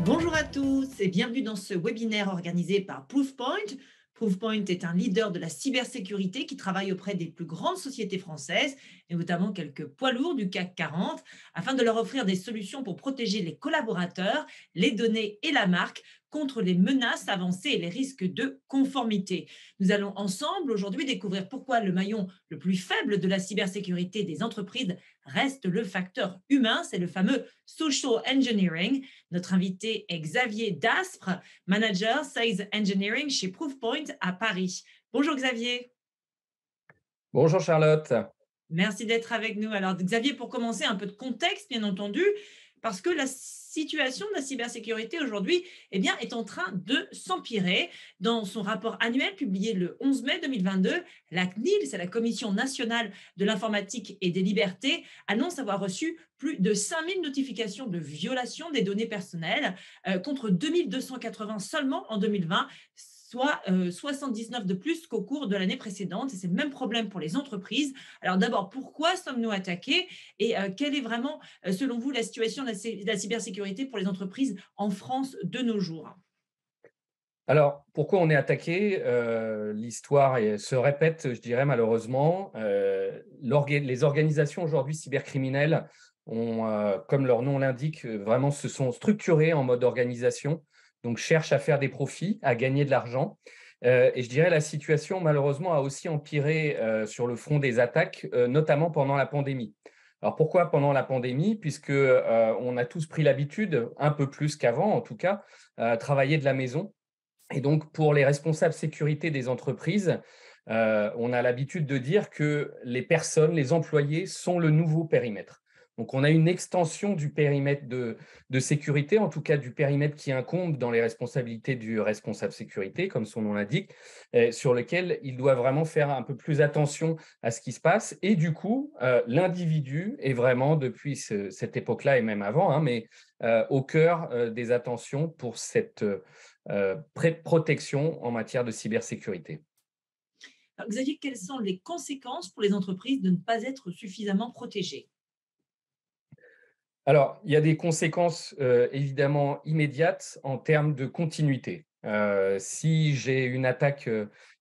Bonjour à tous et bienvenue dans ce webinaire organisé par Proofpoint. Proofpoint est un leader de la cybersécurité qui travaille auprès des plus grandes sociétés françaises et notamment quelques poids lourds du CAC 40 afin de leur offrir des solutions pour protéger les collaborateurs, les données et la marque contre les menaces avancées et les risques de conformité. Nous allons ensemble aujourd'hui découvrir pourquoi le maillon le plus faible de la cybersécurité des entreprises reste le facteur humain, c'est le fameux social engineering. Notre invité est Xavier Daspre, manager Sales Engineering chez Proofpoint à Paris. Bonjour Xavier. Bonjour Charlotte. Merci d'être avec nous. Alors, Xavier, pour commencer, un peu de contexte, bien entendu, parce que la situation de la cybersécurité aujourd'hui est en train de s'empirer. Dans son rapport annuel publié le 11 mai 2022, la CNIL, c'est la Commission nationale de l'informatique et des libertés, annonce avoir reçu plus de 5000 notifications de violation des données personnelles, contre 2280 seulement en 2020, soit 79 de plus qu'au cours de l'année précédente. Et c'est le même problème pour les entreprises. Alors d'abord, pourquoi sommes-nous attaqués et quelle est vraiment, selon vous, la situation de la cybersécurité pour les entreprises en France de nos jours? Alors, pourquoi on est attaqué? L'histoire se répète, je dirais malheureusement. Les organisations aujourd'hui cybercriminelles ont, comme leur nom l'indique, vraiment se sont structurées en mode organisation, donc cherchent à faire des profits, à gagner de l'argent. Et je dirais la situation malheureusement a aussi empiré sur le front des attaques, notamment pendant la pandémie. Alors pourquoi pendant la pandémie? Puisque on a tous pris l'habitude, un peu plus qu'avant en tout cas, à travailler de la maison. Et donc, pour les responsables sécurité des entreprises, on a l'habitude de dire que les personnes, les employés sont le nouveau périmètre. Donc, on a une extension du périmètre de sécurité, en tout cas du périmètre qui incombe dans les responsabilités du responsable sécurité, comme son nom l'indique, sur lequel il doit vraiment faire un peu plus attention à ce qui se passe. Et du coup, l'individu est vraiment, depuis cette époque-là et même avant, hein, mais au cœur des attentions pour cette protection en matière de cybersécurité. Alors, Xavier, quelles sont les conséquences pour les entreprises de ne pas être suffisamment protégées? Alors, il y a des conséquences évidemment immédiates en termes de continuité. Si j'ai une attaque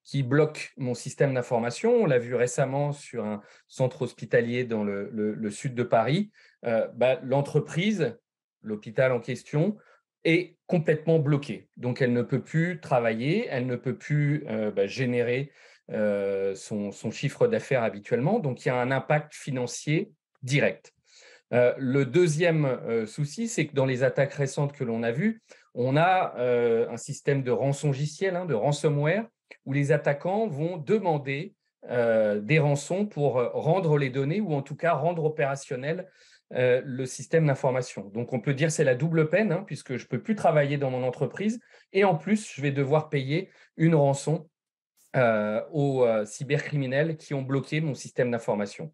qui bloque mon système d'information, on l'a vu récemment sur un centre hospitalier dans le sud de Paris, l'entreprise, l'hôpital en question, est complètement bloquée. Donc, elle ne peut plus travailler, elle ne peut plus générer son chiffre d'affaires habituellement. Donc, il y a un impact financier direct. Le deuxième souci, c'est que dans les attaques récentes que l'on a vues, on a un système de rançongiciel, hein, de ransomware, où les attaquants vont demander des rançons pour rendre les données ou en tout cas rendre opérationnel le système d'information. Donc on peut dire que c'est la double peine, hein, puisque je ne peux plus travailler dans mon entreprise et en plus je vais devoir payer une rançon aux cybercriminels qui ont bloqué mon système d'information.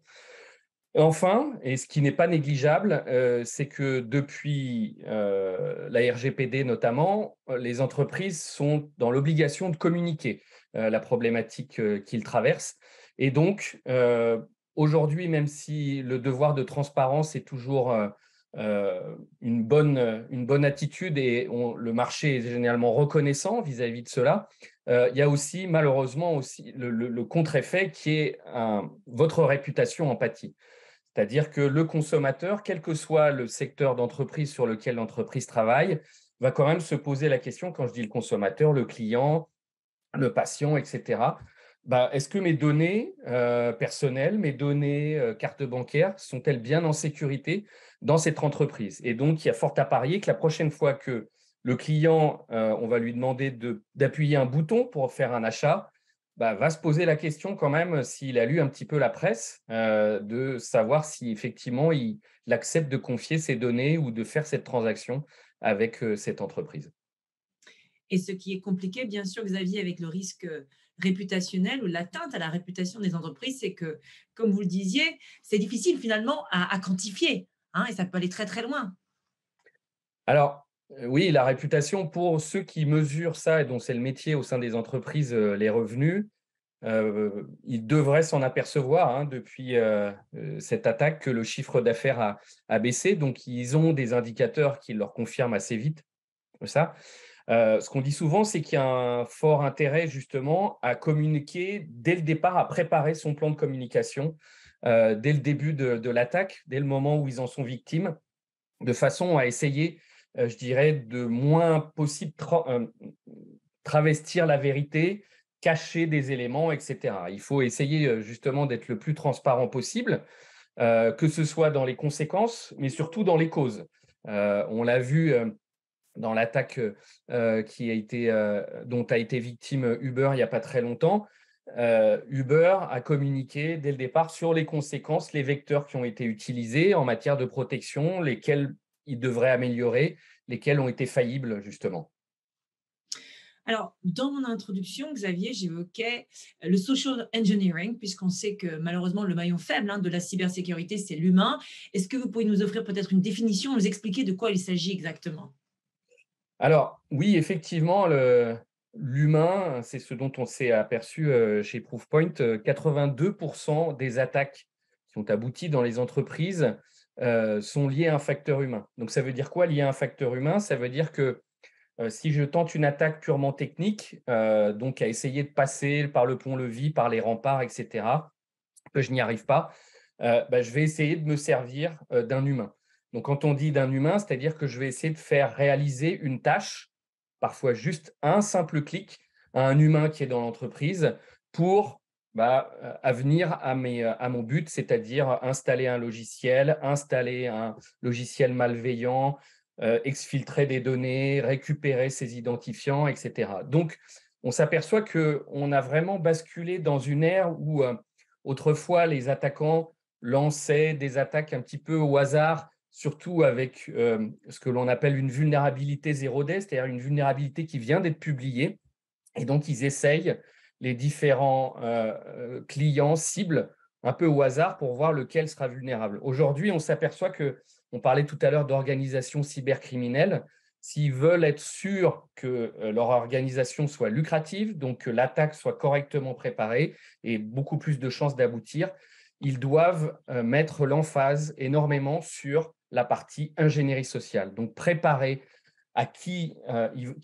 Enfin, et ce qui n'est pas négligeable, c'est que depuis la RGPD notamment, les entreprises sont dans l'obligation de communiquer la problématique qu'ils traversent. Et donc, aujourd'hui, même si le devoir de transparence est toujours une bonne attitude et le marché est généralement reconnaissant vis-à-vis de cela, il y a aussi malheureusement aussi le contre-effet qui est votre réputation en pâtit. C'est-à-dire que le consommateur, quel que soit le secteur d'entreprise sur lequel l'entreprise travaille, va quand même se poser la question, quand je dis le consommateur, le client, le patient, etc. Est-ce que mes données personnelles, mes données carte bancaire, sont-elles bien en sécurité dans cette entreprise? Et donc, il y a fort à parier que la prochaine fois que le client, on va lui demander d'appuyer un bouton pour faire un achat, va se poser la question quand même, s'il a lu un petit peu la presse, de savoir si effectivement il accepte de confier ses données ou de faire cette transaction avec cette entreprise. Et ce qui est compliqué, bien sûr, Xavier, avec le risque réputationnel ou l'atteinte à la réputation des entreprises, c'est que, comme vous le disiez, c'est difficile finalement à quantifier, hein, et ça peut aller très très loin. Alors, oui, la réputation pour ceux qui mesurent ça et dont c'est le métier au sein des entreprises, les revenus, ils devraient s'en apercevoir, hein, depuis cette attaque, que le chiffre d'affaires a baissé. Donc, ils ont des indicateurs qui leur confirment assez vite ça. Ce qu'on dit souvent, c'est qu'il y a un fort intérêt justement à communiquer dès le départ, à préparer son plan de communication dès le début de l'attaque, dès le moment où ils en sont victimes, de façon à essayer, je dirais, de moins possible travestir la vérité, cacher des éléments, etc. Il faut essayer justement d'être le plus transparent possible, que ce soit dans les conséquences, mais surtout dans les causes. On l'a vu dans l'attaque dont a été victime Uber il n'y a pas très longtemps. Uber a communiqué dès le départ sur les conséquences, les vecteurs qui ont été utilisés en matière de protection, lesquels ils devraient améliorer, lesquels ont été faillibles, justement. Alors, dans mon introduction, Xavier, j'évoquais le social engineering, puisqu'on sait que malheureusement, le maillon faible de la cybersécurité, c'est l'humain. Est-ce que vous pouvez nous offrir peut-être une définition, nous expliquer de quoi il s'agit exactement? Alors, oui, effectivement, l'humain, c'est ce dont on s'est aperçu chez Proofpoint. 82% des attaques qui ont abouti dans les entreprises sont liées à un facteur humain. Donc, ça veut dire quoi, lié à un facteur humain? Ça veut dire que si je tente une attaque purement technique, donc à essayer de passer par le pont-levis, par les remparts, etc., que je n'y arrive pas, je vais essayer de me servir d'un humain. Donc, quand on dit d'un humain, c'est-à-dire que je vais essayer de faire réaliser une tâche, parfois juste un simple clic, à un humain qui est dans l'entreprise pour venir à mon but, c'est-à-dire installer un logiciel malveillant, exfiltrer des données, récupérer ses identifiants, etc. Donc, on s'aperçoit qu'on a vraiment basculé dans une ère où autrefois les attaquants lançaient des attaques un petit peu au hasard, surtout avec ce que l'on appelle une vulnérabilité zéro day, c'est-à-dire une vulnérabilité qui vient d'être publiée. Et donc, ils essayent les différents clients cibles un peu au hasard pour voir lequel sera vulnérable. Aujourd'hui, on s'aperçoit que, on parlait tout à l'heure d'organisations cybercriminelles, s'ils veulent être sûrs que leur organisation soit lucrative, donc que l'attaque soit correctement préparée et beaucoup plus de chances d'aboutir, ils doivent mettre l'emphase énormément sur la partie ingénierie sociale. Donc, préparer à qui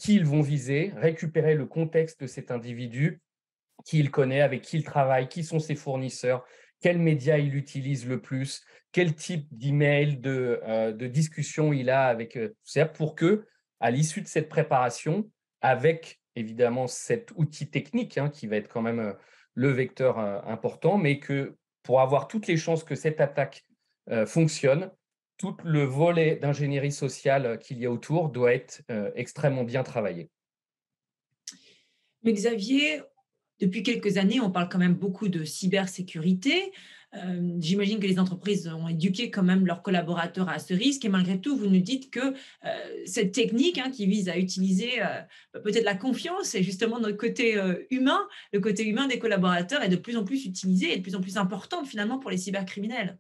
ils vont viser, récupérer le contexte de cet individu, qui il connaît, avec qui il travaille, qui sont ses fournisseurs, quels médias il utilise le plus, quel type d'email, de discussion il a avec ça, pour que, à l'issue de cette préparation, avec évidemment cet outil technique qui va être quand même le vecteur important, mais que pour avoir toutes les chances que cette attaque fonctionne, tout le volet d'ingénierie sociale qu'il y a autour doit être extrêmement bien travaillé. Mais Xavier, depuis quelques années, on parle quand même beaucoup de cybersécurité. J'imagine que les entreprises ont éduqué quand même leurs collaborateurs à ce risque et malgré tout, vous nous dites que cette technique qui vise à utiliser peut-être la confiance et justement notre côté humain, le côté humain des collaborateurs est de plus en plus utilisé et de plus en plus importante finalement pour les cybercriminels.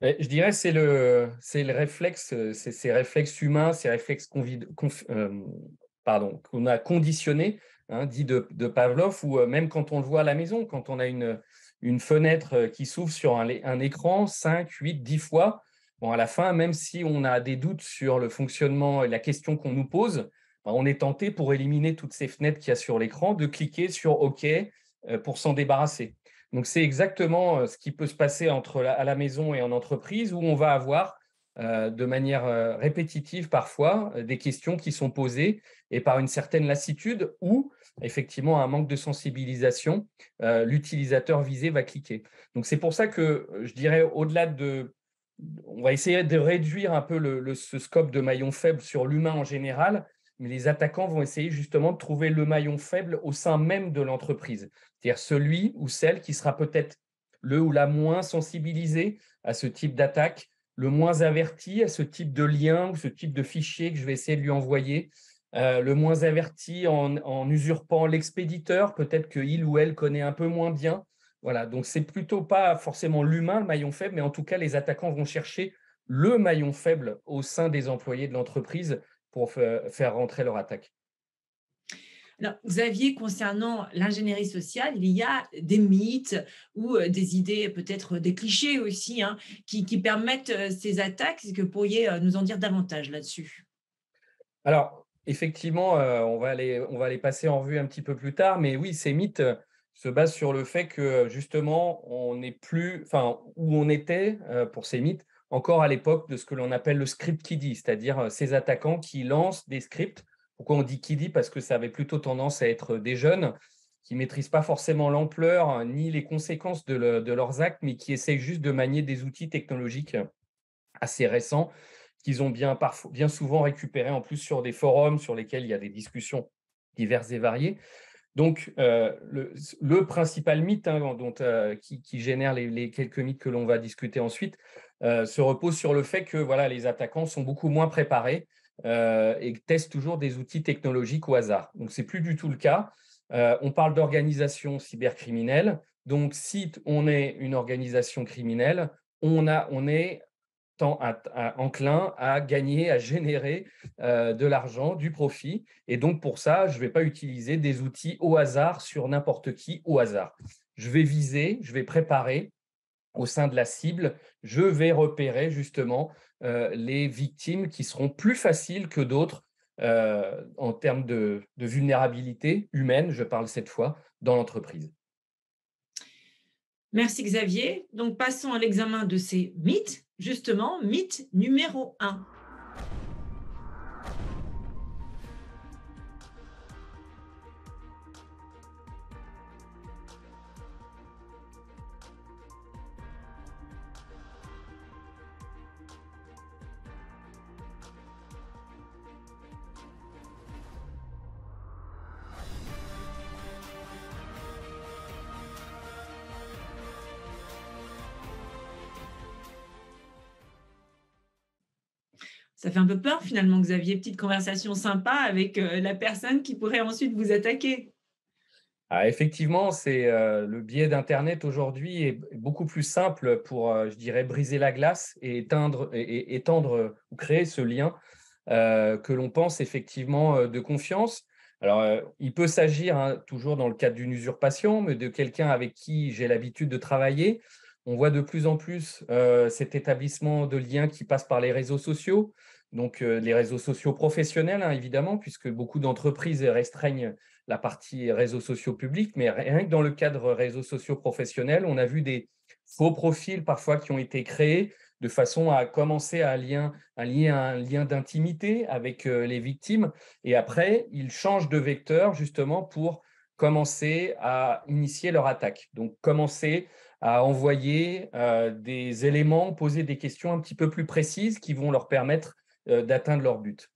Et je dirais c'est le réflexe, c'est ces réflexes humains, ces réflexes qu'on a conditionnés, dit de Pavlov, ou même quand on le voit à la maison, quand on a une fenêtre qui s'ouvre sur un écran 5, 8, 10 fois, bon, à la fin, même si on a des doutes sur le fonctionnement et la question qu'on nous pose, on est tenté, pour éliminer toutes ces fenêtres qu'il y a sur l'écran, de cliquer sur OK pour s'en débarrasser. Donc, c'est exactement ce qui peut se passer à la maison et en entreprise, où on va avoir de manière répétitive parfois des questions qui sont posées et par une certaine lassitude ou effectivement un manque de sensibilisation, l'utilisateur visé va cliquer. Donc, c'est pour ça que je dirais, on va essayer de réduire un peu ce scope de maillon faible sur l'humain en général, mais les attaquants vont essayer justement de trouver le maillon faible au sein même de l'entreprise. C'est-à-dire celui ou celle qui sera peut-être le ou la moins sensibilisé à ce type d'attaque, le moins averti à ce type de lien ou ce type de fichier que je vais essayer de lui envoyer, le moins averti en usurpant l'expéditeur, peut-être qu'il ou elle connaît un peu moins bien. Voilà, donc c'est plutôt pas forcément l'humain, le maillon faible, mais en tout cas, les attaquants vont chercher le maillon faible au sein des employés de l'entreprise pour faire rentrer leur attaque. Alors, Xavier, concernant l'ingénierie sociale, il y a des mythes ou des idées, peut-être des clichés aussi, qui permettent ces attaques. Est-ce que vous pourriez nous en dire davantage là-dessus? Alors, effectivement, on va les passer en revue un petit peu plus tard, mais oui, ces mythes se basent sur le fait que justement, on n'est plus, enfin, où on était pour ces mythes, encore à l'époque de ce que l'on appelle le script kiddie, c'est-à-dire ces attaquants qui lancent des scripts. Pourquoi on dit kiddie? Parce que ça avait plutôt tendance à être des jeunes qui maîtrisent pas forcément l'ampleur ni les conséquences de leurs actes, mais qui essayent juste de manier des outils technologiques assez récents qu'ils ont bien souvent récupérés en plus sur des forums sur lesquels il y a des discussions diverses et variées. Donc, le principal mythe qui génère les quelques mythes que l'on va discuter ensuite se repose sur le fait que voilà, les attaquants sont beaucoup moins préparés et testent toujours des outils technologiques au hasard. Donc, ce n'est plus du tout le cas. On parle d'organisation cybercriminelle. Donc, si on est une organisation criminelle, on est enclin à gagner, à générer de l'argent, du profit. Et donc, pour ça, je ne vais pas utiliser des outils au hasard sur n'importe qui au hasard. Je vais viser, je vais préparer au sein de la cible, je vais repérer justement les victimes qui seront plus faciles que d'autres en termes de vulnérabilité humaine, je parle cette fois, dans l'entreprise. Merci Xavier. Donc passons à l'examen de ces mythes. Justement, mythe numéro un. Ça fait un peu peur finalement, Xavier. Petite conversation sympa avec la personne qui pourrait ensuite vous attaquer. Ah, effectivement, c'est le biais d'internet aujourd'hui est beaucoup plus simple pour, je dirais, briser la glace et étendre ou créer ce lien que l'on pense effectivement de confiance. Alors, il peut s'agir, hein, toujours dans le cadre d'une usurpation, mais de quelqu'un avec qui j'ai l'habitude de travailler. On voit de plus en plus cet établissement de liens qui passe par les réseaux sociaux, donc les réseaux sociaux professionnels, hein, évidemment, puisque beaucoup d'entreprises restreignent la partie réseaux sociaux publics, mais rien que dans le cadre réseaux sociaux professionnels, on a vu des faux profils parfois qui ont été créés de façon à commencer à lier un lien d'intimité avec les victimes. Et après, ils changent de vecteur justement pour commencer à initier leur attaque. Donc, commencer à envoyer des éléments, poser des questions un petit peu plus précises qui vont leur permettre d'atteindre leur but.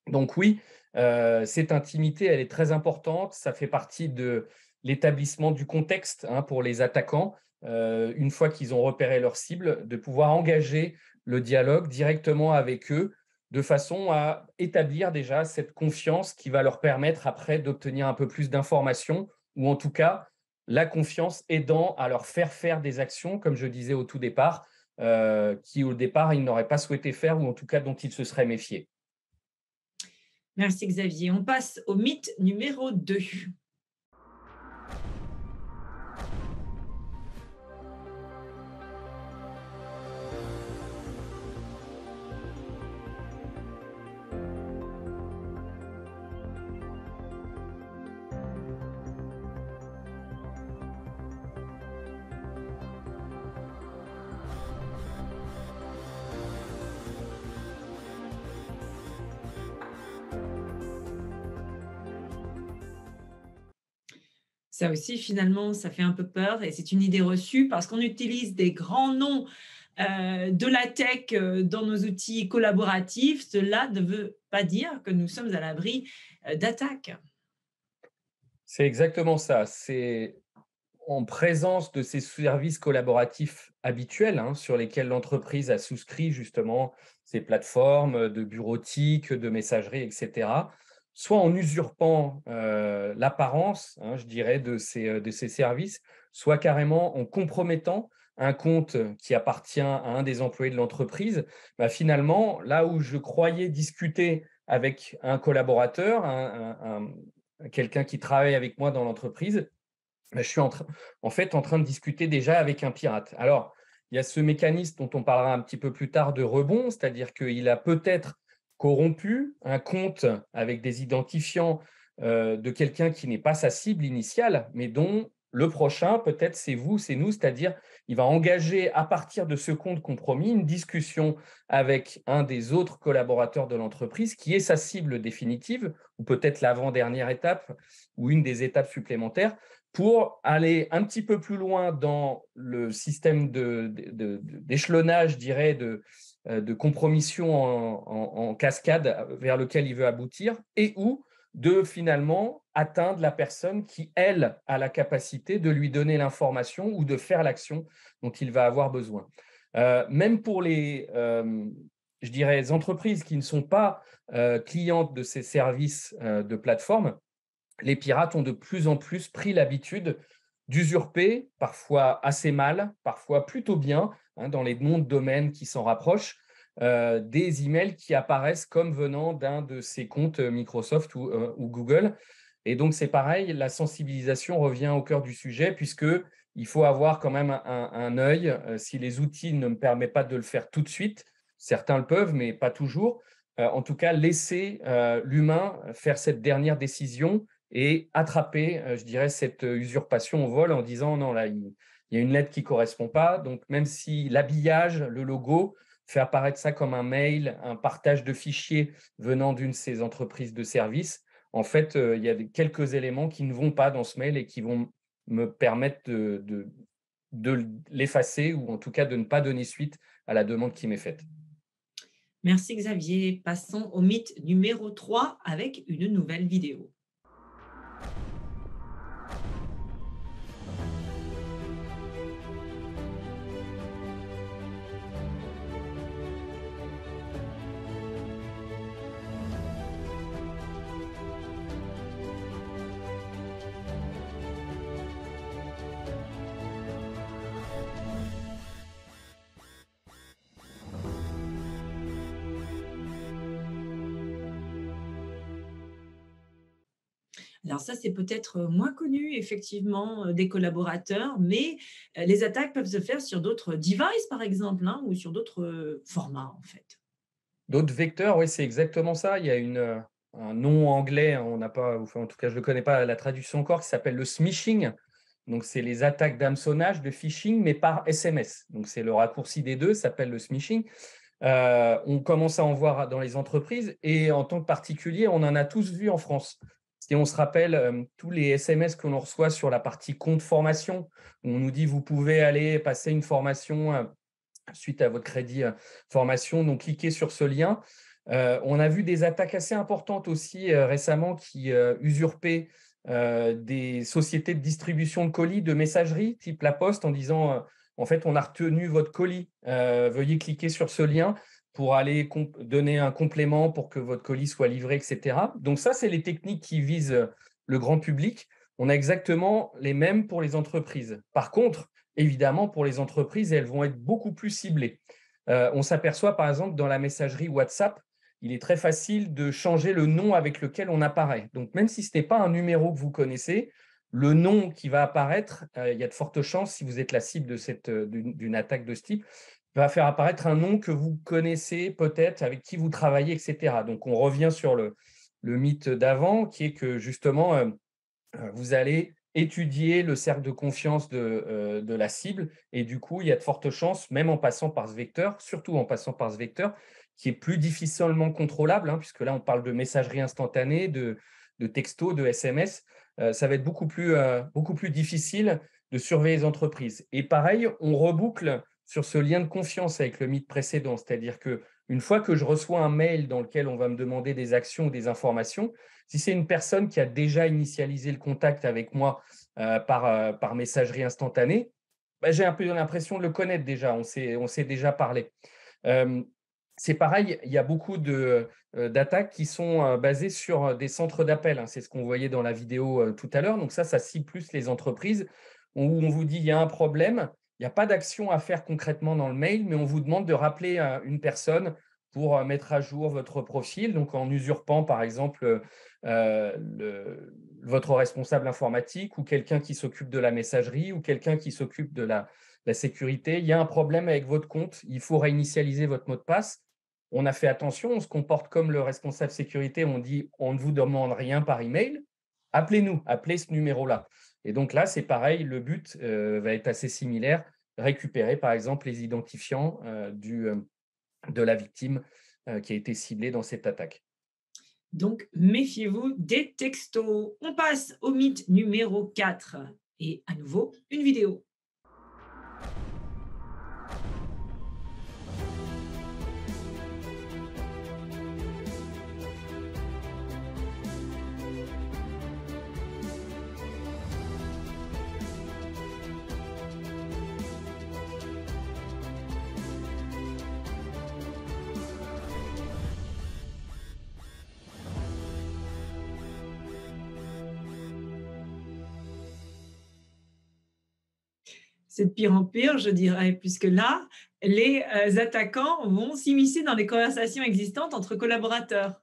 Donc oui, cette intimité, elle est très importante. Ça fait partie de l'établissement du contexte, hein, pour les attaquants. Une fois qu'ils ont repéré leur cible, de pouvoir engager le dialogue directement avec eux de façon à établir déjà cette confiance qui va leur permettre après d'obtenir un peu plus d'informations ou en tout cas la confiance aidant à leur faire des actions, comme je disais au tout départ, qui au départ ils n'auraient pas souhaité faire ou en tout cas dont ils se seraient méfiés. Merci Xavier. On passe au mythe numéro 2. Ça aussi, finalement, ça fait un peu peur et c'est une idée reçue parce qu'on utilise des grands noms de la tech dans nos outils collaboratifs. Cela ne veut pas dire que nous sommes à l'abri d'attaques. C'est exactement ça. C'est en présence de ces services collaboratifs habituels, hein, sur lesquels l'entreprise a souscrit justement ces plateformes de bureautique, de messagerie, etc., soit en usurpant l'apparence, hein, je dirais, de ces services, soit carrément en compromettant un compte qui appartient à un des employés de l'entreprise. Bah, finalement, là où je croyais discuter avec un collaborateur, quelqu'un qui travaille avec moi dans l'entreprise, je suis en fait en train de discuter déjà avec un pirate. Alors, il y a ce mécanisme dont on parlera un petit peu plus tard de rebond, c'est-à-dire qu'il a peut-être corrompu, un compte avec des identifiants de quelqu'un qui n'est pas sa cible initiale, mais dont le prochain, peut-être c'est vous, c'est nous, c'est-à-dire il va engager à partir de ce compte compromis une discussion avec un des autres collaborateurs de l'entreprise qui est sa cible définitive, ou peut-être l'avant-dernière étape ou une des étapes supplémentaires, pour aller un petit peu plus loin dans le système d'échelonnage, je dirais, de compromission en cascade vers lequel il veut aboutir, et ou de finalement atteindre la personne qui, elle, a la capacité de lui donner l'information ou de faire l'action dont il va avoir besoin. Même pour les, je dirais, entreprises qui ne sont pas clientes de ces services de plateforme, les pirates ont de plus en plus pris l'habitude d'usurper, parfois assez mal, parfois plutôt bien, dans les noms de domaines qui s'en rapprochent, des emails qui apparaissent comme venant d'un de ces comptes Microsoft ou Google. Et donc, c'est pareil, la sensibilisation revient au cœur du sujet, puisqu'il faut avoir quand même un œil. Si les outils ne me permettent pas de le faire tout de suite, certains le peuvent, mais pas toujours. En tout cas, laisser l'humain faire cette dernière décision et attraper, je dirais, cette usurpation au vol en disant non, là, il y a une lettre qui ne correspond pas. Donc, même si l'habillage, le logo, fait apparaître ça comme un mail, un partage de fichiers venant d'une de ces entreprises de services, en fait, il y a quelques éléments qui ne vont pas dans ce mail et qui vont me permettre de l'effacer ou en tout cas de ne pas donner suite à la demande qui m'est faite. Merci Xavier. Passons au mythe numéro 3 avec une nouvelle vidéo. Alors ça, c'est peut-être moins connu, effectivement, des collaborateurs, mais les attaques peuvent se faire sur d'autres devices, par exemple, hein, ou sur d'autres formats, en fait. D'autres vecteurs, oui, c'est exactement ça. Il y a un nom anglais, hein, on n'a pas, enfin, en tout cas, je ne connais pas la traduction encore, qui s'appelle le smishing. Donc, c'est les attaques d'hameçonnage, de phishing, mais par SMS. Donc, c'est le raccourci des deux, ça s'appelle le smishing. On commence à en voir dans les entreprises et en tant que particulier, on en a tous vu en France. Si on se rappelle tous les SMS que l'on reçoit sur la partie compte formation, où on nous dit vous pouvez aller passer une formation suite à votre crédit formation, donc cliquez sur ce lien. On a vu des attaques assez importantes aussi récemment qui usurpaient des sociétés de distribution de colis, de messagerie, type La Poste, en disant en fait, on a retenu votre colis, veuillez cliquer sur ce lien pour aller donner un complément pour que votre colis soit livré, etc. Donc ça, c'est les techniques qui visent le grand public. On a exactement les mêmes pour les entreprises. Par contre, évidemment, pour les entreprises, elles vont être beaucoup plus ciblées. On s'aperçoit, par exemple, dans la messagerie WhatsApp, il est très facile de changer le nom avec lequel on apparaît. Donc, même si ce n'est pas un numéro que vous connaissez, le nom qui va apparaître, il y a de fortes chances, si vous êtes la cible d'une attaque de ce type, va faire apparaître un nom que vous connaissez peut-être, avec qui vous travaillez, etc. Donc, on revient sur le mythe d'avant, qui est que justement, vous allez étudier le cercle de confiance de la cible et du coup, il y a de fortes chances, même en passant par ce vecteur, surtout en passant par ce vecteur, qui est plus difficilement contrôlable, hein, puisque là, on parle de messagerie instantanée, de texto, de SMS. Ça va être beaucoup plus difficile de surveiller les entreprises. Et pareil, on reboucle sur ce lien de confiance avec le mythe précédent, c'est-à-dire qu'une fois que je reçois un mail dans lequel on va me demander des actions ou des informations, si c'est une personne qui a déjà initialisé le contact avec moi par messagerie instantanée, bah, j'ai un peu l'impression de le connaître déjà, on s'est déjà parlé. Euh, c'est pareil, il y a beaucoup d'attaques qui sont basées sur des centres d'appel, hein. C'est ce qu'on voyait dans la vidéo tout à l'heure. Donc ça cible plus les entreprises où on vous dit il y a un problème, il n'y a pas d'action à faire concrètement dans le mail, mais on vous demande de rappeler une personne pour mettre à jour votre profil, donc en usurpant par exemple votre responsable informatique ou quelqu'un qui s'occupe de la messagerie ou quelqu'un qui s'occupe de la sécurité. Il y a un problème avec votre compte, il faut réinitialiser votre mot de passe. on a fait attention, on se comporte comme le responsable sécurité, on dit on ne vous demande rien par email, appelez-nous, appelez ce numéro-là. Et donc là, c'est pareil, le but va être assez similaire, récupérer par exemple les identifiants de la victime qui a été ciblée dans cette attaque. Donc, méfiez-vous des textos. On passe au mythe numéro 4. Et à nouveau, une vidéo. C'est de pire en pire, je dirais, puisque là, les attaquants vont s'immiscer dans les conversations existantes entre collaborateurs.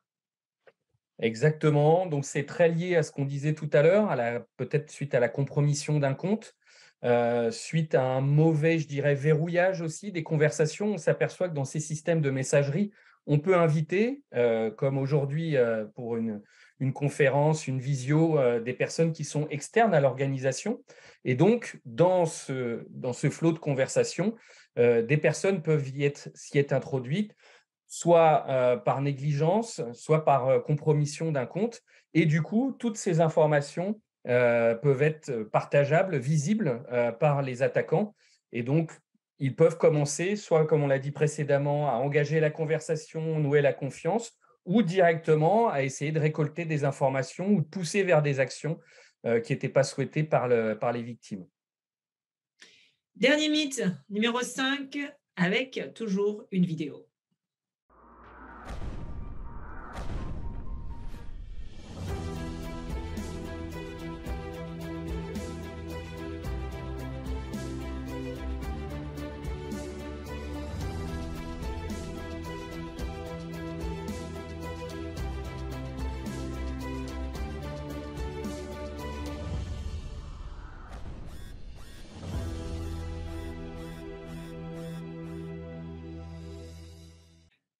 Exactement, donc c'est très lié à ce qu'on disait tout à l'heure, peut-être suite à la compromission d'un compte, suite à un mauvais, je dirais, verrouillage aussi des conversations. On s'aperçoit que dans ces systèmes de messagerie, on peut inviter, comme aujourd'hui pour une conférence, une visio, des personnes qui sont externes à l'organisation. Et donc, dans ce flot de conversation, des personnes peuvent s'y être introduites soit par négligence, soit par compromission d'un compte. Et du coup, toutes ces informations peuvent être partageables, visibles par les attaquants. Et donc, ils peuvent commencer, soit comme on l'a dit précédemment, à engager la conversation, nouer la confiance, ou directement à essayer de récolter des informations ou de pousser vers des actions qui n'étaient pas souhaitées par les victimes. Dernier mythe, numéro 5, avec toujours une vidéo.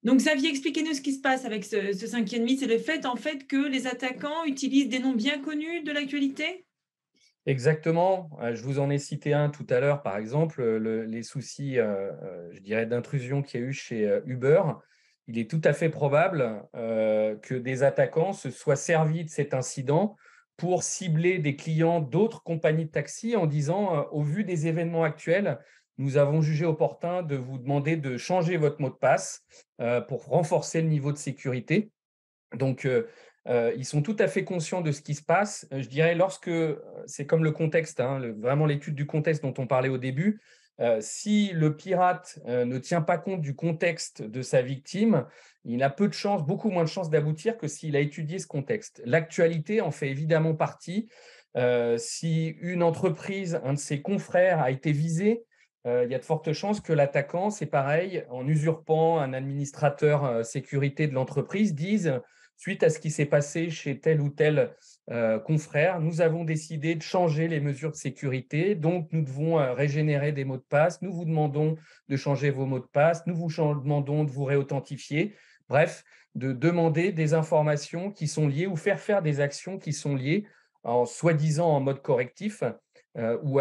Donc Xavier, expliquez-nous ce qui se passe avec ce cinquième mythe. C'est le fait, en fait, que les attaquants utilisent des noms bien connus de l'actualité? Exactement. Je vous en ai cité un tout à l'heure, par exemple, les soucis, je dirais, d'intrusion qu'il y a eu chez Uber. Il est tout à fait probable que des attaquants se soient servis de cet incident pour cibler des clients d'autres compagnies de taxi en disant, au vu des événements actuels, nous avons jugé opportun de vous demander de changer votre mot de passe pour renforcer le niveau de sécurité. Donc, ils sont tout à fait conscients de ce qui se passe. Je dirais lorsque c'est comme le contexte, hein, vraiment l'étude du contexte dont on parlait au début. Si le pirate ne tient pas compte du contexte de sa victime, il a peu de chances, beaucoup moins de chances d'aboutir que s'il a étudié ce contexte. L'actualité en fait évidemment partie. Si une entreprise, un de ses confrères a été visé, il y a de fortes chances que l'attaquant, c'est pareil, en usurpant un administrateur sécurité de l'entreprise, dise suite à ce qui s'est passé chez tel ou tel confrère, nous avons décidé de changer les mesures de sécurité. Donc, nous devons régénérer des mots de passe. Nous vous demandons de changer vos mots de passe. Nous vous demandons de vous réauthentifier. Bref, de demander des informations qui sont liées ou faire des actions qui sont liées en soi-disant en mode correctif ou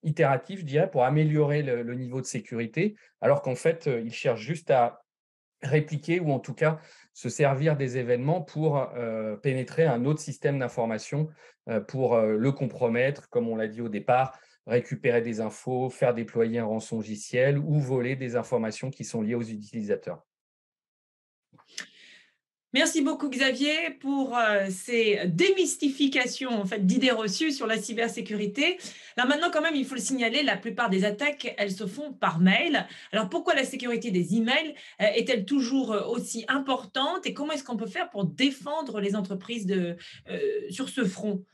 itératif, je dirais, pour améliorer le niveau de sécurité, alors qu'en fait, ils cherchent juste à répliquer ou en tout cas se servir des événements pour pénétrer un autre système d'information pour le compromettre, comme on l'a dit au départ, récupérer des infos, faire déployer un rançongiciel ou voler des informations qui sont liées aux utilisateurs. Merci beaucoup Xavier pour ces démystifications en fait, d'idées reçues sur la cybersécurité. Là maintenant quand même, il faut le signaler, la plupart des attaques, elles se font par mail. Alors pourquoi la sécurité des emails est-elle toujours aussi importante et comment est-ce qu'on peut faire pour défendre les entreprises sur ce front?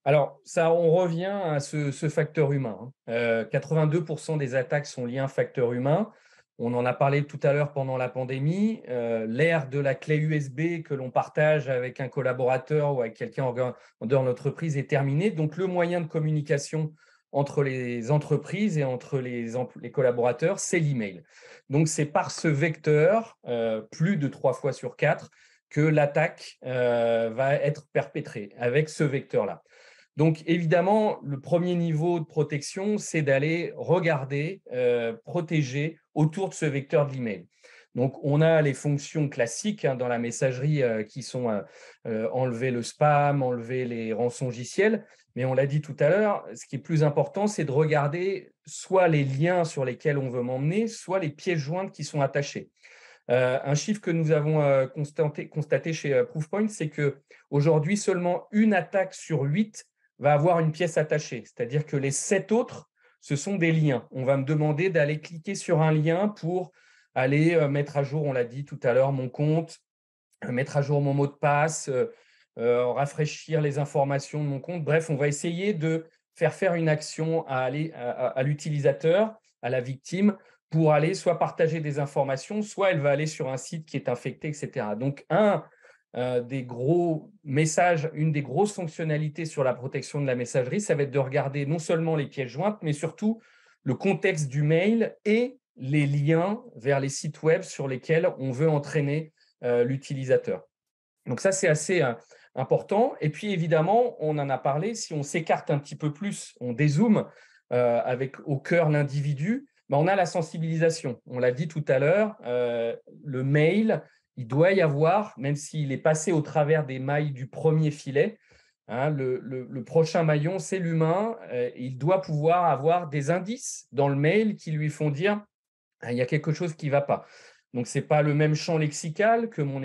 Alors, ça, on revient à ce facteur humain, hein. 82% des attaques sont liées à un facteur humain. On en a parlé tout à l'heure pendant la pandémie. L'ère de la clé USB que l'on partage avec un collaborateur ou avec quelqu'un en dehors de l'entreprise est terminée. Donc, le moyen de communication entre les entreprises et entre les collaborateurs, c'est l'email. Donc, c'est par ce vecteur, plus de 3 fois sur 4, que l'attaque va être perpétrée avec ce vecteur-là. Donc, évidemment, le premier niveau de protection, c'est d'aller regarder, protéger autour de ce vecteur de l'email. Donc, on a les fonctions classiques dans la messagerie qui sont enlever le spam, enlever les rançongiciels. Mais on l'a dit tout à l'heure, ce qui est plus important, c'est de regarder soit les liens sur lesquels on veut m'emmener, soit les pièces jointes qui sont attachées. Un chiffre que nous avons constaté chez Proofpoint, c'est qu'aujourd'hui, seulement une attaque sur 8 va avoir une pièce attachée. C'est-à-dire que les 7 autres, ce sont des liens. On va me demander d'aller cliquer sur un lien pour aller mettre à jour, on l'a dit tout à l'heure, mon compte, mettre à jour mon mot de passe, rafraîchir les informations de mon compte. Bref, on va essayer de faire une action à l'utilisateur, à la victime, pour aller soit partager des informations, soit elle va aller sur un site qui est infecté, etc. Donc, des gros messages, une des grosses fonctionnalités sur la protection de la messagerie, ça va être de regarder non seulement les pièces jointes, mais surtout le contexte du mail et les liens vers les sites web sur lesquels on veut entraîner l'utilisateur. Donc ça, c'est assez important. Et puis, évidemment, on en a parlé, si on s'écarte un petit peu plus, on dézoome avec au cœur l'individu, on a la sensibilisation. On l'a dit tout à l'heure, le mail, il doit y avoir, même s'il est passé au travers des mailles du premier filet, le prochain maillon, c'est l'humain. Il doit pouvoir avoir des indices dans le mail qui lui font dire il y a quelque chose qui ne va pas. Donc, ce n'est pas le même champ lexical que mon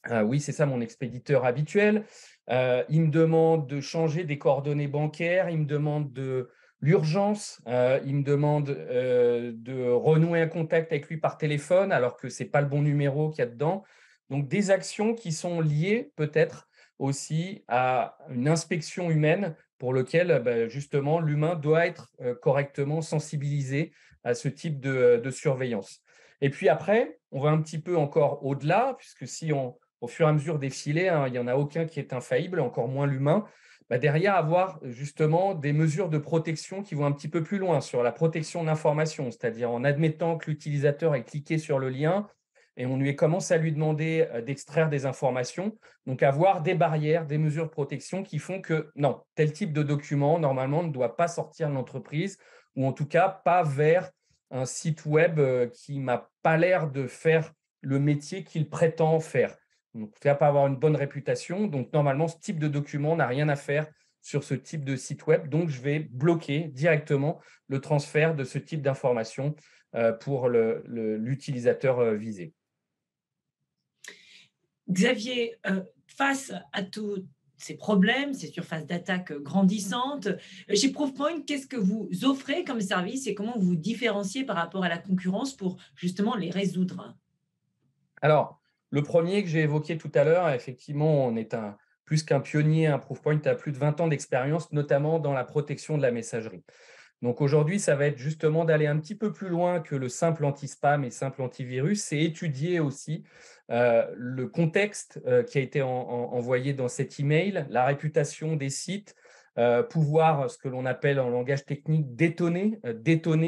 mon expéditeur habituel. Il me demande de changer des coordonnées bancaires, il me demande de l'urgence, il me demande de renouer un contact avec lui par téléphone alors que ce n'est pas le bon numéro qu'il y a dedans. Donc, des actions qui sont liées peut-être aussi à une inspection humaine pour lequel justement l'humain doit être correctement sensibilisé à ce type de surveillance. Et puis après, on va un petit peu encore au-delà, puisque au fur et à mesure des filets, il n'y en a aucun qui est infaillible, encore moins l'humain, derrière avoir justement des mesures de protection qui vont un petit peu plus loin sur la protection de l'information, c'est-à-dire en admettant que l'utilisateur ait cliqué sur le lien et on lui commence à lui demander d'extraire des informations, donc avoir des barrières, des mesures de protection qui font que non, tel type de document, normalement, ne doit pas sortir de l'entreprise ou en tout cas pas vers un site web qui m'a pas l'air de faire le métier qu'il prétend faire. Donc, il ne va pas avoir une bonne réputation. Donc, normalement, ce type de document n'a rien à faire sur ce type de site web. Donc, je vais bloquer directement le transfert de ce type d'informations pour l'utilisateur visé. Xavier, face à tous ces problèmes, ces surfaces d'attaque grandissantes, chez Proofpoint, qu'est-ce que vous offrez comme service et comment vous vous différenciez par rapport à la concurrence pour justement les résoudre? Alors, le premier que j'ai évoqué tout à l'heure, effectivement, on est plus qu'un pionnier. Proofpoint a plus de 20 ans d'expérience, notamment dans la protection de la messagerie. Donc aujourd'hui, ça va être justement d'aller un petit peu plus loin que le simple anti-spam et simple antivirus, c'est étudier aussi le contexte qui a été envoyé dans cet email, la réputation des sites, pouvoir, ce que l'on appelle en langage technique, détonner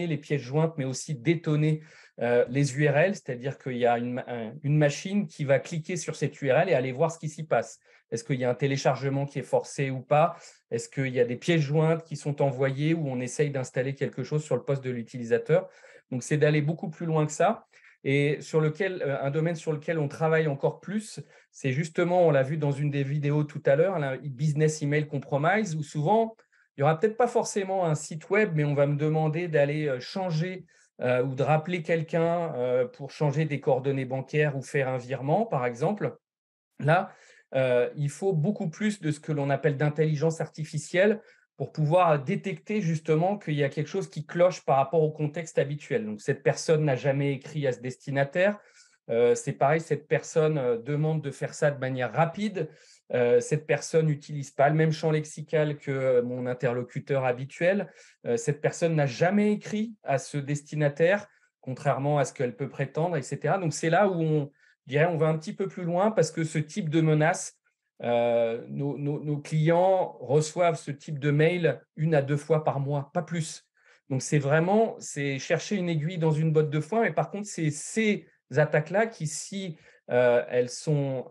les pièces jointes, mais aussi détonner les URL, c'est-à-dire qu'il y a une machine qui va cliquer sur cette URL et aller voir ce qui s'y passe. Est-ce qu'il y a un téléchargement qui est forcé ou pas? Est-ce qu'il y a des pièces jointes qui sont envoyées ou on essaye d'installer quelque chose sur le poste de l'utilisateur? Donc, c'est d'aller beaucoup plus loin que ça. Et un domaine sur lequel on travaille encore plus, c'est justement, on l'a vu dans une des vidéos tout à l'heure, la Business Email Compromise, où souvent, il n'y aura peut-être pas forcément un site web, mais on va me demander d'aller changer ou de rappeler quelqu'un pour changer des coordonnées bancaires ou faire un virement, par exemple. Là, il faut beaucoup plus de ce que l'on appelle d'intelligence artificielle pour pouvoir détecter justement qu'il y a quelque chose qui cloche par rapport au contexte habituel. Donc, cette personne n'a jamais écrit à ce destinataire. C'est pareil, cette personne demande de faire ça de manière rapide. Cette personne n'utilise pas le même champ lexical que mon interlocuteur habituel. Cette personne n'a jamais écrit à ce destinataire, contrairement à ce qu'elle peut prétendre, etc. Donc, c'est là où on va un petit peu plus loin parce que ce type de menace nos clients reçoivent ce type de mail 1 à 2 fois par mois, pas plus. Donc, c'est chercher une aiguille dans une botte de foin. Mais par contre, c'est ces attaques-là qui, si elles sont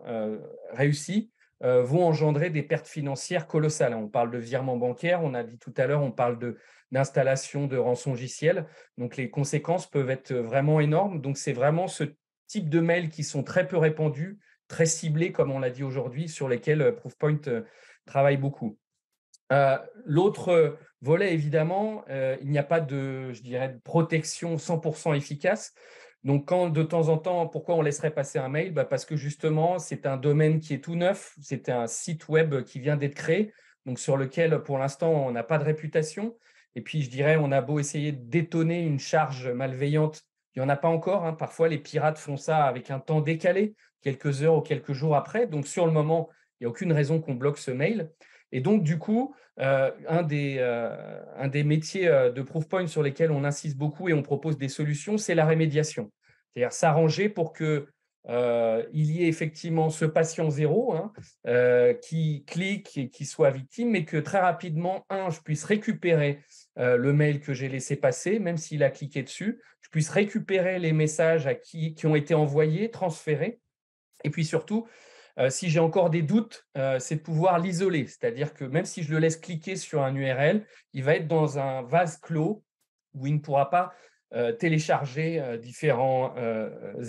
réussies, vont engendrer des pertes financières colossales. On parle de virement bancaire, on a dit tout à l'heure, on parle d'installation de rançongiciel. Donc, les conséquences peuvent être vraiment énormes. Donc, c'est vraiment ce type de mails qui sont très peu répandus, très ciblés, comme on l'a dit aujourd'hui, sur lesquels Proofpoint travaille beaucoup. L'autre volet, évidemment, il n'y a pas de, je dirais, de protection 100% efficace. Donc, quand de temps en temps, pourquoi on laisserait passer un mail? Parce que justement, c'est un domaine qui est tout neuf, c'est un site web qui vient d'être créé, donc sur lequel, pour l'instant, on n'a pas de réputation. Et puis, je dirais, on a beau essayer de détonner une charge malveillante, il n'y en a pas encore, hein. Parfois, les pirates font ça avec un temps décalé, quelques heures ou quelques jours après. Donc, sur le moment, il n'y a aucune raison qu'on bloque ce mail. Et donc, du coup, un des métiers de Proofpoint sur lesquels on insiste beaucoup et on propose des solutions, c'est la rémédiation. C'est-à-dire s'arranger pour qu'il y ait effectivement ce patient zéro, hein, qui clique et qui soit victime, mais que très rapidement, je puisse récupérer le mail que j'ai laissé passer, même s'il a cliqué dessus, je puisse récupérer les messages qui ont été envoyés, transférés, et puis surtout, si j'ai encore des doutes, c'est de pouvoir l'isoler. C'est-à-dire que même si je le laisse cliquer sur un URL, il va être dans un vase clos où il ne pourra pas télécharger différents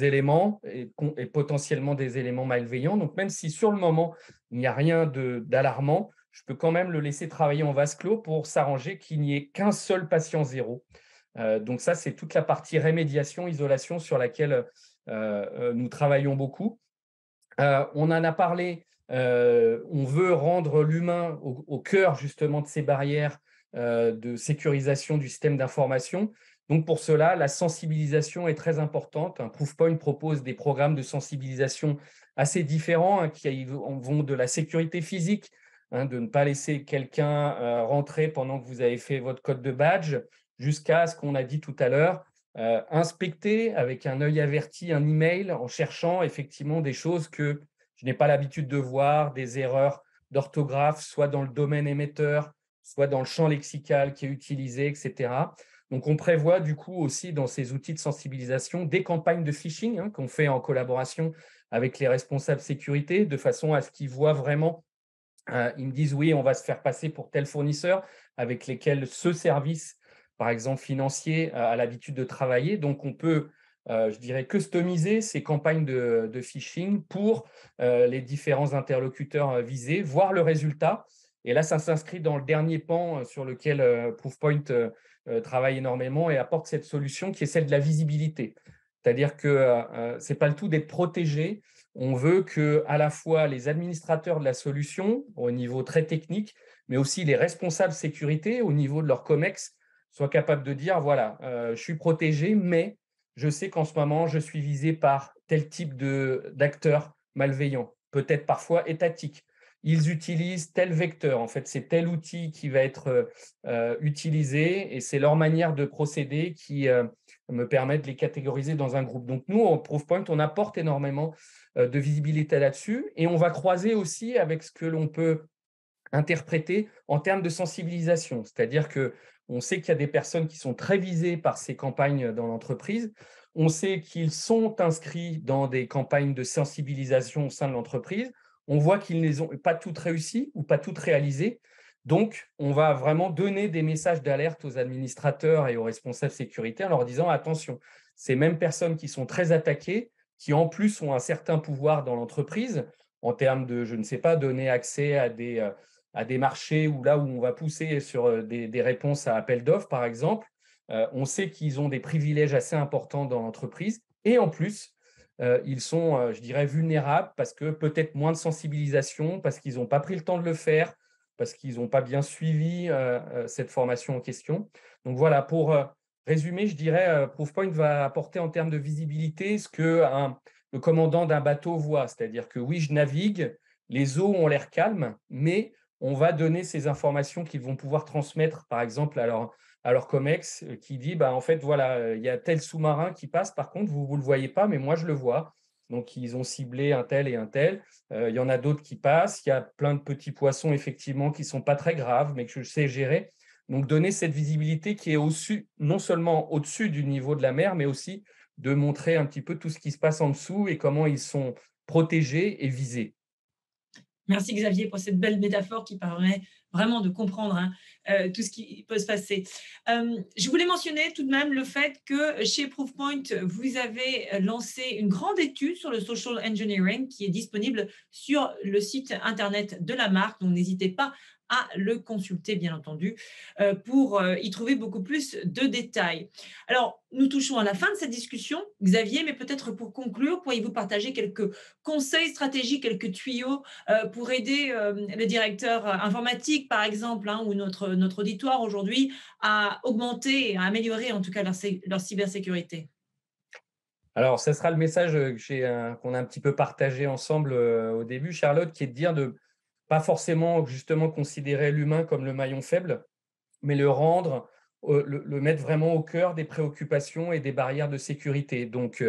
éléments et potentiellement des éléments malveillants. Donc, même si sur le moment, il n'y a rien d'alarmant, je peux quand même le laisser travailler en vase clos pour s'arranger qu'il n'y ait qu'un seul patient zéro. Donc ça, c'est toute la partie rémédiation, isolation sur laquelle nous travaillons beaucoup. On en a parlé, on veut rendre l'humain au cœur justement de ces barrières de sécurisation du système d'information. Donc pour cela, la sensibilisation est très importante. Un Proofpoint propose des programmes de sensibilisation assez différents, hein, qui vont de la sécurité physique, hein, de ne pas laisser quelqu'un rentrer pendant que vous avez fait votre code de badge, jusqu'à ce qu'on a dit tout à l'heure, inspecter avec un œil averti un email en cherchant effectivement des choses que je n'ai pas l'habitude de voir, des erreurs d'orthographe, soit dans le domaine émetteur, soit dans le champ lexical qui est utilisé, etc. Donc, on prévoit du coup aussi dans ces outils de sensibilisation des campagnes de phishing, hein, qu'on fait en collaboration avec les responsables sécurité, de façon à ce qu'ils voient vraiment, ils me disent oui, on va se faire passer pour tel fournisseur avec lesquels ce service, par exemple financier, a l'habitude de travailler. Donc, on peut, je dirais, customiser ces campagnes de phishing pour les différents interlocuteurs visés, voir le résultat. Et là, ça s'inscrit dans le dernier pan sur lequel Proofpoint travaille énormément et apporte cette solution qui est celle de la visibilité. C'est-à-dire que ce n'est pas le tout d'être protégé. On veut que à la fois les administrateurs de la solution, au niveau très technique, mais aussi les responsables sécurité, au niveau de leur COMEX, soient capables de dire, voilà, je suis protégé, mais je sais qu'en ce moment, je suis visé par tel type d'acteurs malveillants, peut-être parfois étatiques. Ils utilisent tel vecteur. En fait, c'est tel outil qui va être utilisé et c'est leur manière de procéder qui me permet de les catégoriser dans un groupe. Donc, nous, au Proofpoint, on apporte énormément de visibilité là-dessus et on va croiser aussi avec ce que l'on peut interpréter en termes de sensibilisation. C'est-à-dire qu'on sait qu'il y a des personnes qui sont très visées par ces campagnes dans l'entreprise. On sait qu'ils sont inscrits dans des campagnes de sensibilisation au sein de l'entreprise. On voit qu'ils ne les ont pas toutes réussies ou pas toutes réalisées. Donc, on va vraiment donner des messages d'alerte aux administrateurs et aux responsables sécurité en leur disant attention, ces mêmes personnes qui sont très attaquées, qui en plus ont un certain pouvoir dans l'entreprise, en termes de, je ne sais pas, donner accès à des marchés où là où on va pousser sur des réponses à appel d'offres, par exemple, on sait qu'ils ont des privilèges assez importants dans l'entreprise. Et en plus, ils sont, je dirais, vulnérables parce que peut-être moins de sensibilisation, parce qu'ils n'ont pas pris le temps de le faire, parce qu'ils n'ont pas bien suivi cette formation en question. Donc voilà, pour résumer, je dirais, Proofpoint va apporter en termes de visibilité ce que le commandant d'un bateau voit. C'est-à-dire que oui, je navigue, les eaux ont l'air calmes, mais on va donner ces informations qu'ils vont pouvoir transmettre, par exemple, à leur COMEX, qui dit, en fait, voilà, il y a tel sous-marin qui passe, par contre, vous ne le voyez pas, mais moi, je le vois. Donc, ils ont ciblé un tel et un tel. Il y en a d'autres qui passent. Il y a plein de petits poissons, effectivement, qui ne sont pas très graves, mais que je sais gérer. Donc, donner cette visibilité qui est au-dessus, non seulement au-dessus du niveau de la mer, mais aussi de montrer un petit peu tout ce qui se passe en dessous et comment ils sont protégés et visés. Merci Xavier pour cette belle métaphore qui permet vraiment de comprendre hein, tout ce qui peut se passer. Je voulais mentionner tout de même le fait que chez Proofpoint, vous avez lancé une grande étude sur le social engineering qui est disponible sur le site internet de la marque. Donc n'hésitez pas à le consulter, bien entendu, pour y trouver beaucoup plus de détails. Alors, nous touchons à la fin de cette discussion, Xavier, mais peut-être pour conclure, pourriez-vous partager quelques conseils stratégiques, quelques tuyaux pour aider les directeurs informatiques, par exemple, hein, ou notre auditoire aujourd'hui, à augmenter, à améliorer en tout cas leur cybersécurité. Alors, ce sera le message qu'on a un petit peu partagé ensemble au début, Charlotte, qui est de dire de pas forcément justement considérer l'humain comme le maillon faible, mais le rendre, le mettre vraiment au cœur des préoccupations et des barrières de sécurité. Donc,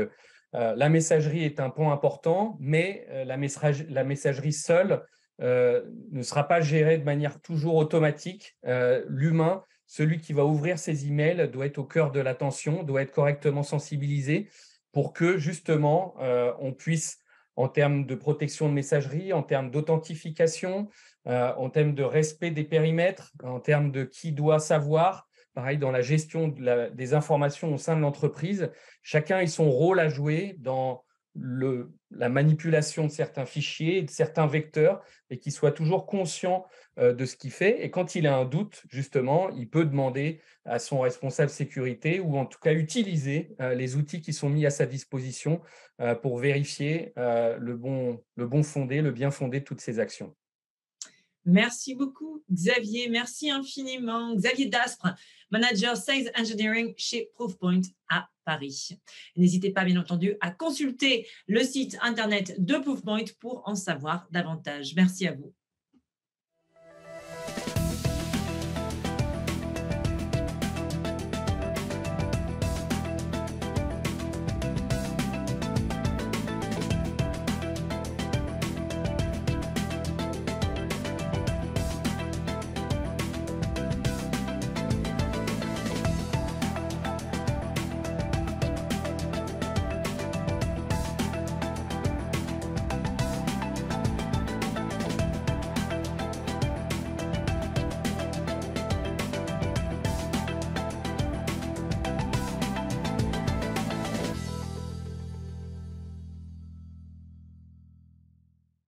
la messagerie est un point important, mais la messagerie seule ne sera pas gérée de manière toujours automatique. L'humain, celui qui va ouvrir ses emails, doit être au cœur de l'attention, doit être correctement sensibilisé pour que justement on puisse, en termes de protection de messagerie, en termes d'authentification, en termes de respect des périmètres, en termes de qui doit savoir, pareil dans la gestion des informations au sein de l'entreprise, chacun a son rôle à jouer dans la manipulation de certains fichiers, de certains vecteurs, et qu'il soit toujours conscient de ce qu'il fait. Et quand il a un doute, justement, il peut demander à son responsable sécurité ou en tout cas utiliser les outils qui sont mis à sa disposition pour vérifier le bon fondé, le bien fondé de toutes ces actions. Merci beaucoup, Xavier. Merci infiniment. Xavier Daspre, manager Sales Engineering chez Proofpoint à Paris. N'hésitez pas, bien entendu, à consulter le site internet de Proofpoint pour en savoir davantage. Merci à vous.